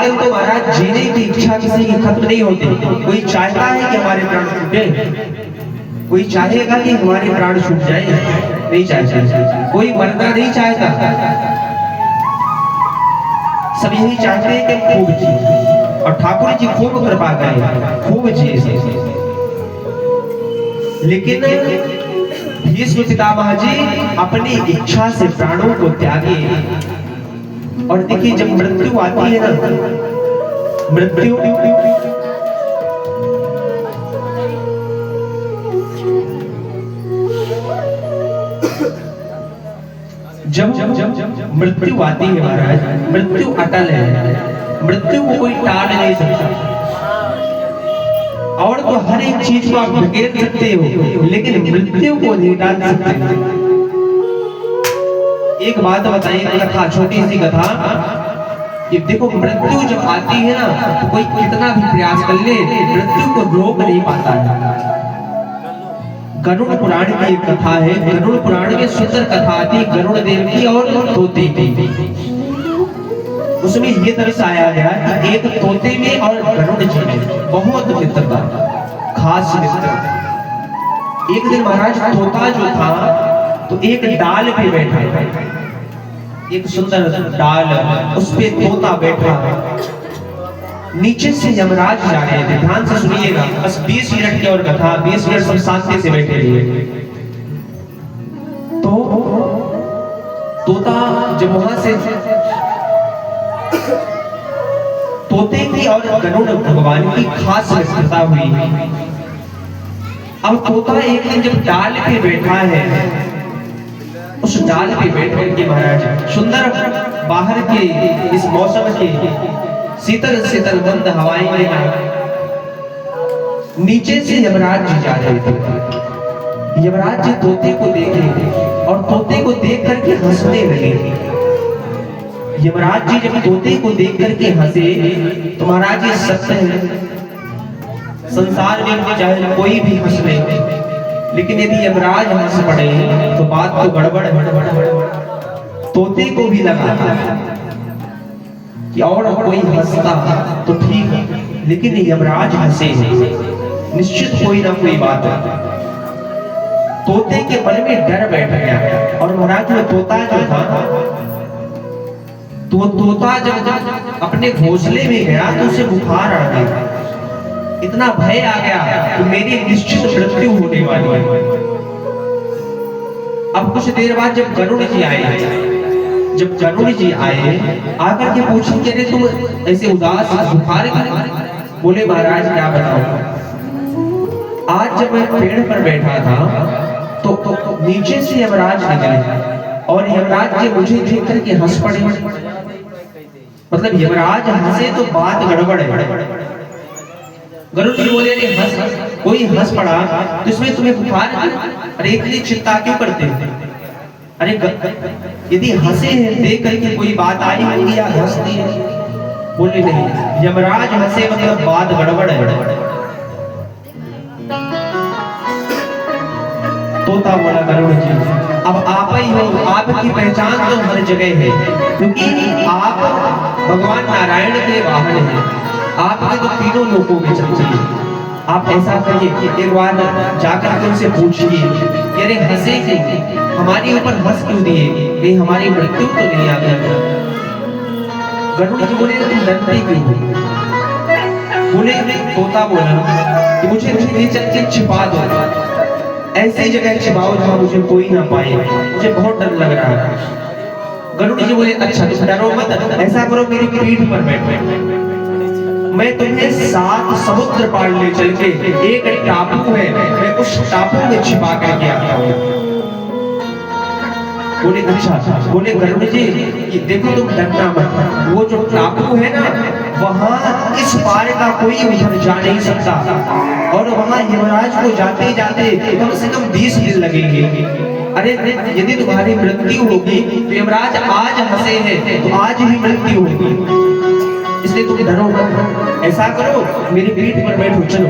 आजकल तो महाराज जीने की इच्छा किसी की खत्म नहीं होती। कोई चाहता है कि हमारे प्राण छूटे? कोई चाहेगा कि हमारे प्राण छूट जाए? नहीं चाहता। कोई मरना नहीं चाहता, सब यही चाहते हैं कि खूब जिए और ठाकुर जी खूब कृपा करें, खूब जिए। लेकिन भीष्म पितामह जी अपनी इच्छा से प्राणों को त्यागे। और देखिए जब मृत्यु आती है ना, मृत्यु जब मृत्यु आती है महाराज, मृत्यु अटल है, मृत्यु को कोई टाल नहीं सकता। और तो हर एक चीज को आप धकेल सकते हो, लेकिन मृत्यु को नहीं टाल सकते। एक बात बताइए, कथा, छोटी सी कथा कि देखो मृत्यु जब आती है ना, तो कोई कितना भी प्रयास कर ले, मृत्यु को रोक नहीं पाता है। गरुड़ पुराण की एक कथा है, गरुड़ पुराण में सुंदर कथा आती है गरुड़ देव की और तोते की। उसमें ये दर्शाया गया कि एक तोते में और गरुड़ जी में बहुत मित्रता, खास मित्रता। एक दिन महाराज तोता जो था तो एक डाल पे बैठा था, एक सुंदर डाल, उस पे तोता बैठा है। नीचे से यमराज जा रहे थे, ध्यान से सुनिएगा, बस 20 मिनट की और कथा, 20 मिनट सब शांति से बैठे रहिए। तो तोता जब वहां से, तोते की और गरुड़ भगवान की खास मित्रता हुई। अब तोता एक दिन जब डाल पे बैठा है, उस डाल पे बैठ के महाराज सुंदर बाहर के इस मौसम के शीतल शीतल मंद हवाएं में नीचे से यमराज जी जा रहे थे। यमराज जी तोते को देखे और तोते को देख करके हंसने लगे। यमराज जी जब तोते को देख करके हंसे तो महाराज ये सत्य है, संसार में चाहे कोई भी हंस ले, लेकिन यदि यमराज हंस पड़े तो बात तो गड़बड़ है। तोते को भी लगा कि और कोई हंसता तो ठीक है, लेकिन यमराज हंसे निश्चित कोई ना कोई बात है। तोते के मन में डर बैठ गया। और महाराज में तोता जो था, तो तोता जब अपने घोंसले में गया तो उसे बुखार आ गया, इतना भय आ गया कि मेरी निश्चित मृत्यु होने वाली है। अब कुछ देर बाद जब गरुड़ जी आए, जब गरुड़ जी आए आकर के पूछे कि अरे तुम ऐसे उदास, बुखार क्यों? बोले महाराज क्या बताऊं, आज जब मैं पेड़ पर बैठा था तो नीचे से यमराज निकले और यमराज जी मुझे देख करके हंस पड़े। मतलब यमराज हंसे तो बात गड़बड़ है। गरुड़ जी बोले अरे हंस, कोई हंस पड़ा तो इसमें तुम्हें बुखार? अरे इतनी चिंता क्यों करते हो? अरे यदि हंसे हैं देख करके कोई बात आई होगी या हंसती है? बोले नहीं, यमराज हंसे मतलब बात गड़बड़ है। तोता बोला गरुड़ जी अब आप ही हो, आपकी पहचान तो हर जगह है, क्योंकि आप भगवान नारायण के वाहन हैं, आपके तो तीनों लोकों में चलती है। आप ऐसा करिए, एक बार जाकर के उनसे पूछिए कि अरे हंसे क्यों, हमारे ऊपर हंस क्यों दिए, कहीं हमारी मृत्यु तो नहीं आ गई? गरुड़ जी बोले तुम डरते क्यों? बोले तोता बोला कि मुझे धीरे चल के छिपा दो, ऐसी जगह छिपाओ जहां मुझे कोई ना पाए, मुझे बहुत डर लग रहा है। गरुड़ जी बोले अच्छा तुम डरो मत, ऐसा करो मेरी पीठ पर बैठो, मैं तुम्हें 7 समुद्र पार ले चल के, एक टापू है, मैं उस टापू में छिपा करके आता हूँ। बोले अच्छा। बोले गरुड़ जी देखो तुम डरना मत, वो जो टापू है ना वहां इस पार का कोई उधर जा नहीं सकता, और वहां यमराज को जाते जाते कम से कम 20 दिन लगेंगे। अरे यदि तुम्हारी मृत्यु होगी तो यमराज आज हंसे हैं तो आज ही मृत्यु होगी, इसलिए तुम डरो मत, ऐसा करो मेरी पीठ पर बैठो चलो।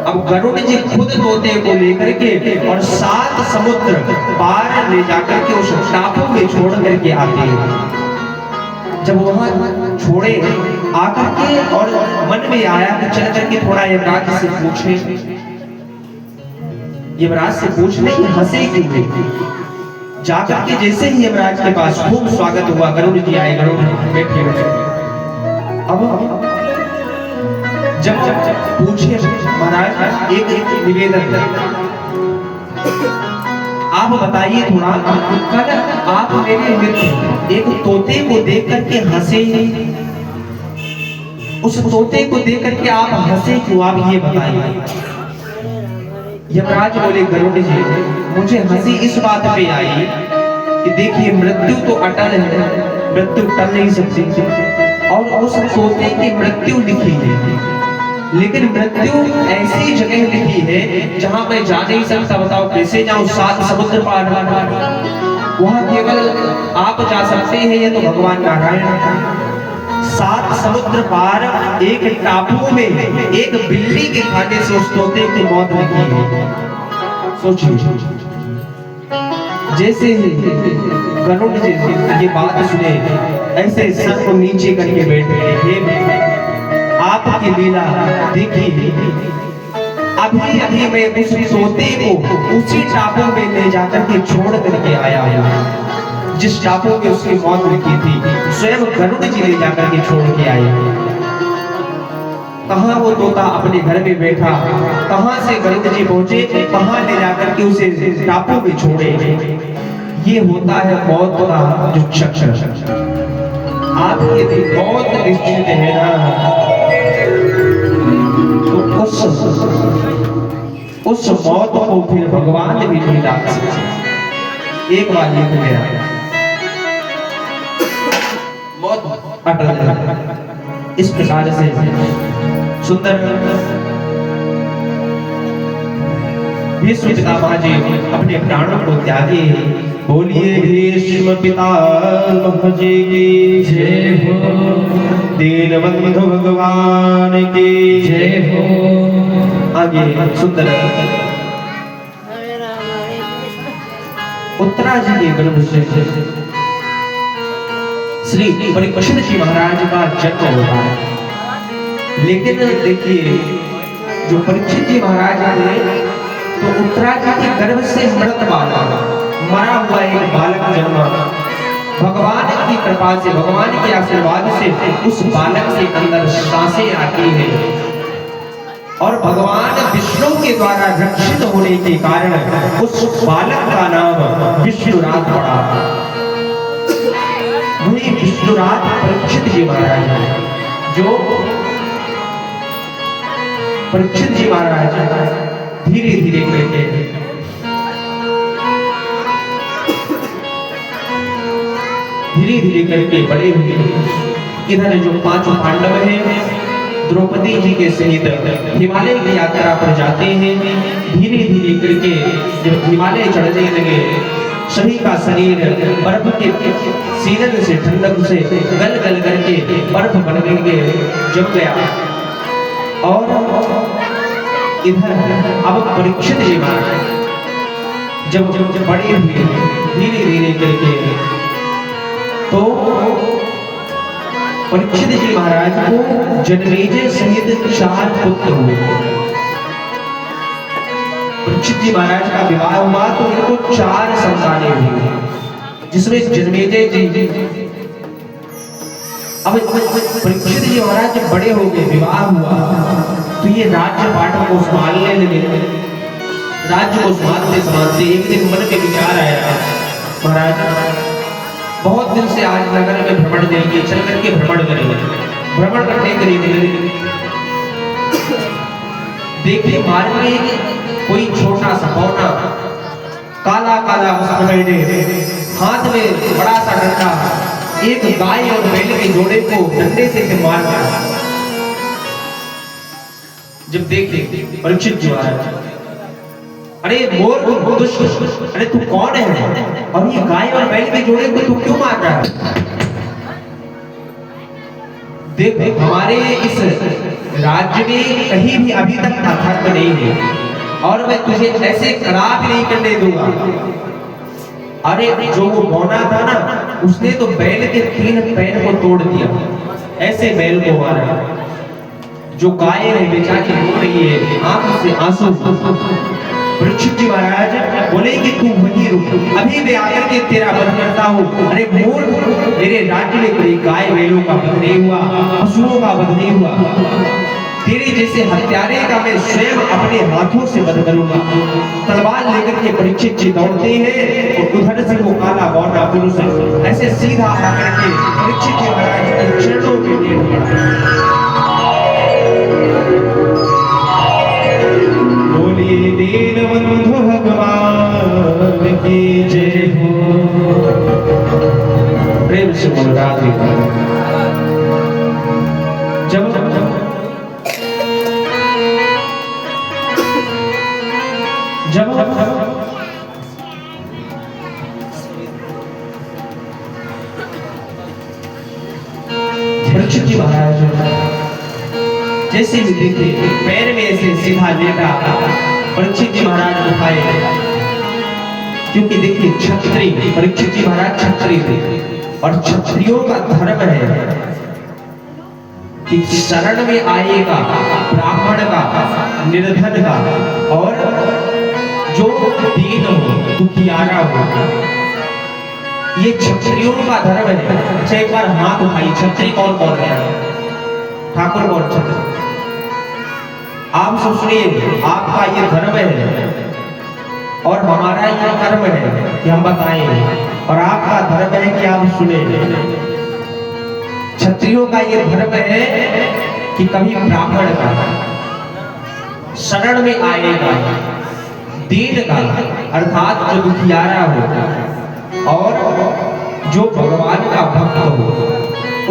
अब गरुड़ जी खुद तोते को लेकर के और 7 समुद्र पार ले जाकर के उस टापू में छोड़ करके आते हैं। जब वहां छोड़े आकर के और मन में आया कि चल करके थोड़ा यमराज से पूछे, यमराज से पूछने की हंसे क्यों। जाकर के जैसे ही यमराज के पास खूब स्वागत हुआ, गरुड़ जी आए, गरुड़ बैठे बैठे। अब जब पूछे महाराज एक निवेदन, आप बताइए थोड़ा, कल आप मेरे मित्र एक तोते को देख करके हंसे, उस तोते को देख करके आप हंसे क्यों, आप ये बताइए। यमराज बोले, गरुड़ जी मुझे हंसी इस बात पे आई कि देखिए मृत्यु तो अटल है, मृत्यु टल नहीं सकती, और उस तोते की मृत्यु लिखी है, लेकिन मृत्यु ऐसी जगह लिखी है जहां मैं जा नहीं सकता। बताओ कैसे जाऊं, 7 समुद्र पार, वहां केवल आप जा सकते हैं, ये तो भगवान नारायण। 7 समुद्र पार एक टापू में एक बिल्ली के खाने से उस तोते की मौत लिखी है। सोचिए, जैसे ही गरुड़ जी ये बात सुने, ऐसे सर को नीचे करके बैठ गए। आपकी लीला देखिए, अभी अभी मैं उस तोते को उसी टापू में ले जाकर के छोड़ करके आया हूँ, जिस टापू में उसकी मौत लिखी थी, स्वयं गरुड़ जी ले जाकर के छोड़ के आए। कहाँ वो तोता अपने घर में बैठा, कहाँ से गरुड़ जी पहुंचे, कहाँ ले जाकर के उसे टापू में छोड़े। ये होता है मौत का जो चक्र। आप यदि मौत निश्चित है ना, उस मौत को फिर भगवान भी नहीं डाल सकते। एक बार ये गया, मौत अटल है। इस प्रकार से सुंदर भीष्म पितामह जी अपने प्राणों को त्यागे। बोलिए भीष्म पितामह जी की जय हो, दीनबंधु भगवान की जय हो। आगे सुंदर उत्तरा जी के गर्भ से श्री परीक्षित जी महाराज का जन्म होता है। लेकिन देखिए, जो परीक्षित जी महाराज थे तो उत्तरा जी के गर्भ से मृत बालक, मरा हुआ एक बालक जन्मा। भगवान की कृपा से, भगवान के आशीर्वाद से उस बालक के अंदर सांसें आती है, और भगवान विष्णु के द्वारा रक्षित होने के कारण उस बालक का नाम विष्णुराज पड़ा। वही विष्णुराज परीक्षित जी महाराज है, जो परीक्षित जी महाराज धीरे धीरे करके बड़े हुए। इधर जो 5 पांडव हैं, द्रौपदी जी के सहित हिमालय की यात्रा पर जाते हैं। धीरे धीरे करके जब हिमालय चढ़ने लगे, सभी का शरीर बर्फ के सीजन से, ठंडक से गल गल करके बर्फ बन के जम गया। और इधर अब परीक्षित जी महाराज जब बड़े हुए धीरे धीरे करके, तो परीक्षित जी महाराज को जन्मेजय सहित 4 पुत्र हुए। परीक्षित जी महाराज का विवाह हुआ तो इनको 4 संतानें हुई, जिसमें जन्मेजय जी। अब परीक्षित जी महाराज जब बड़े हो गए, विवाह हुआ, तो ये राज्य पाठ को संभालने लगे। राज्य को संभालते एक दिन मन के विचार आया, महाराज बहुत दिन से आज नगर में भ्रमण देंगे, चल करके भ्रमण करेंगे। भ्रमण करने के लिए देखिए मार्ग में कोई छोटा सा पौना, काला काला पहने, हाथ में बड़ा सा डंडा, एक गाय और बैल के जोड़े को डंडे से मार रहा। जब देखे परीक्षित जी महाराज, अरे मोर दुष्ट, अरे तू कौन है, और ये गाय और बैल के जोड़े को तू क्यों मार रहा है? देख, हमारे इस राज्य में कहीं भी अभी तक अधर्म नहीं है, और मैं तुझे ऐसे खराब नहीं करने दूंगा। अरे जो वो बौना था ना, उसने तो बैल के 3 पैर को तोड़ दिया, ऐसे बैल को मारा। जो गाय है बेचारी रो रही है, आंख से आंसू। परीक्षित जी महाराज बोले कि तू वहीं रुक, अभी मैं आकर के तेरा वध करता हूँ। अरे मूर्ख, मेरे राज्य में कोई गाय बैलों का वध नहीं हुआ, पशुओं का वध नहीं हुआ। तेरे जैसे हत्यारे का मैं स्वयं अपने हाथों से वध करूंगा। तलवार लेकर के परीक्षित जी दौड़ते हैं और उधर से वो काला बौना पुरुष ऐसे सीधा आकर के परीक्षित जी महाराज के चरणों में गिर पड़ा। बोलिए दीनबंधु भगवान की जय हो। प्रेम से बोल राधे। जब परीक्षित जी महाराज जैसे भी देखे पैर में ऐसे सीधा लेटा परीक्षित जी महाराज उठाए, क्योंकि देखिए क्षत्रिय, परीक्षित जी महाराज क्षत्रिय थे और क्षत्रियों का धर्म है कि शरण में आएगा ब्राह्मण का, निर्धन का और जो दीन हो, दुखियारा हो। ये क्षत्रियों का धर्म है। अच्छा एक बार हाथ उठाइए, क्षत्रिय कौन कौन है? ठाकुर कौन क्षत्रिय? आप सुनिए, आपका ये धर्म है और हमारा ये कर्म है कि हम बताएं, और आपका धर्म है कि आप सुने। क्षत्रियों का ये धर्म है कि कभी ब्राह्मण का शरण में आएगा, दीन का अर्थात जो दुखियारा हो और जो भगवान का भक्त हो,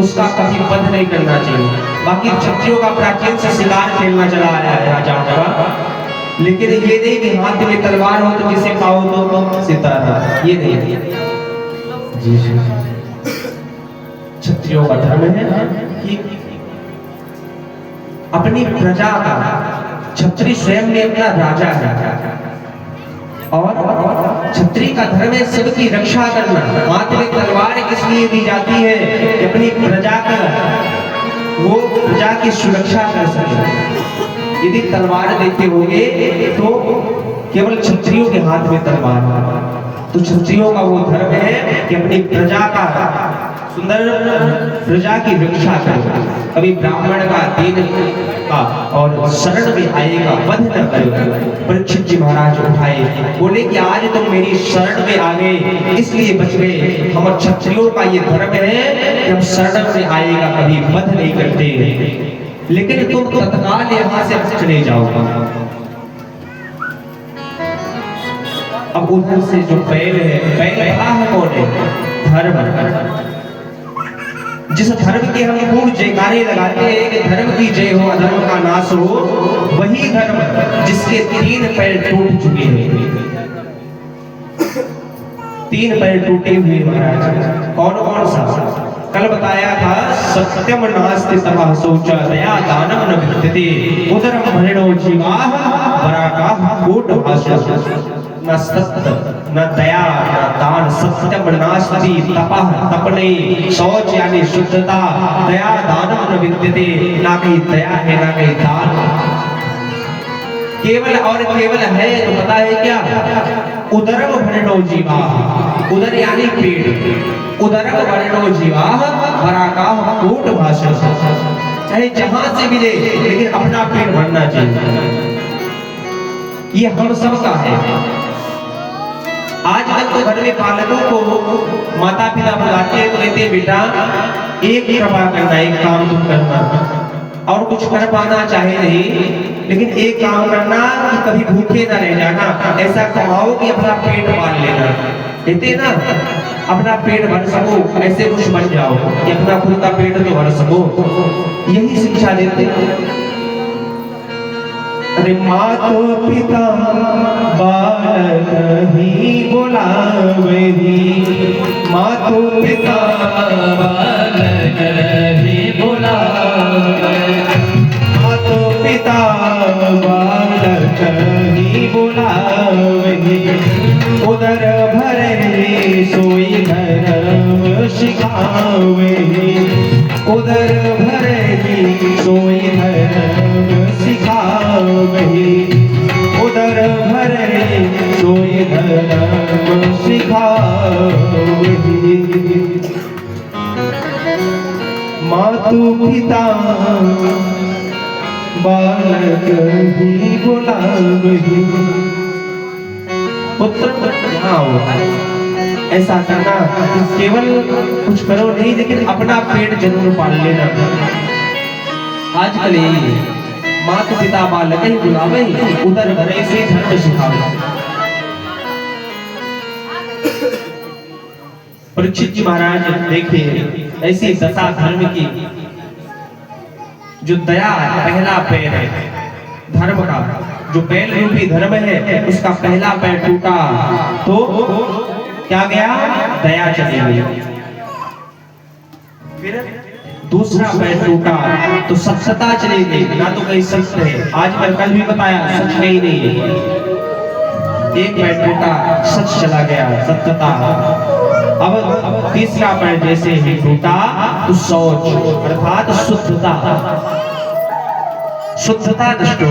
उसका कभी वध नहीं करना चाहिए। बाकी क्षत्रियों का प्राचीन से शिकार खेलना चला आया है राजाओं का, लेकिन ये नहीं कि हाथ में तलवार हो तो जिसे पाओ तो सितारा, ये नहीं। जी क्षत्रियों का धर्म है कि अपनी प्रजा का, क्षत्रिय स्वयं में अपना राजा है और क्षत्रिय का धर्म है सबकी रक्षा करना। हाथ में तलवार इसलिए दी जाती है कि अपनी प्रजा का, वो प्रजा की सुरक्षा कर सके। यदि तलवार देते होंगे तो केवल क्षत्रियों के हाथ में तलवार, तो क्षत्रियों का वो धर्म है कि अपनी प्रजा का, सुंदर प्रजा की रक्षा करेगा, कभी ब्राह्मण का, दीन का और शरण में आएगा, वध न करेगा। परीक्षित जी महाराज उठाए, बोले कि आज तुम मेरी शरण में आ गए इसलिए बच गए। हम क्षत्रियों का ये धर्म है कि हम शरण में आएगा कभी वध नहीं करते, लेकिन तुम तत्काल यहाँ से चले जाओगे। अब उधर से जो बैल है, बैल पता है कौन है? धर्म। जिस धर्म के हम खूब जयकारे लगाते हैं कि धर्म की जय हो, अधर्म का नाश हो, वही धर्म जिसके 3 पैर टूट चुके हैं। 3 पैर टूटे हुए महाराज, कौन कौन सा? कल बताया था, सत्यम नास्ति तपः शौचा दया दानम न विद्यते उदरम भरणो जीवाः वराकाः कूटभाषः। न सत्य न दया न दान, सत्यम नास्ति तपः, तप नहीं, शौच यानी शुद्धता, दया दानम न विद्यते, ना कहीं दया है ना कहीं दान, केवल और केवल है तो पता है क्या? उदरम भरणो जीवाः, उदर यानी पेट, उदरम भरणो जीवाः वराकाः कूटभाषः। चाहे जहां से मिले लेकिन अपना पेट भरना चाहिए, ये हम सबका है। आजकल तो घर में पालकों को माता पिता बुलाते हैं तो कहते बेटा एक कृपा करना, एक काम तुम करना, और कुछ कर पाना चाहे नहीं, लेकिन एक काम करना कि कभी भूखे ना रह जाना, ऐसा कमाओ कि अपना पेट पाल लेना। कहते ना अपना पेट भर सको, ऐसे कुछ बन जाओ कि अपना खुद का पेट तो भर सको, यही शिक्षा देते। अरे मातो पिता बालक ही बुलावही, मातो पिता बालक ही बुलावही, मातो पिता बालक ही बुलावही, उदर भरे सोई धर्म सिखावही, उदर पिता बालक ही बुलावही। पुत्र यहाँ आओ। ऐसा करना केवल कुछ करो नहीं, लेकिन अपना पेट जरूर पाल लेना। आजकल माता पिता बालक ही बुलावे, उधर घरे से धर्म सिखावे। परीक्षित जी महाराज देखिए ऐसी दशा धर्म की, जो दया पहला पैर है धर्म का, जो बैल रूपी धर्म है उसका पहला पैर टूटा तो क्या गया, दया चली गई। फिर दूसरा पैर टूटा तो सत्यता चली गई, ना तो कहीं सत्य है। आज मैं कल भी बताया सच नहीं है। एक पैर टूटा सच चला गया, सत्यता। अब तीसरा पैर जैसे ही टूटा तो शौच अर्थात शुद्धता नष्ट हो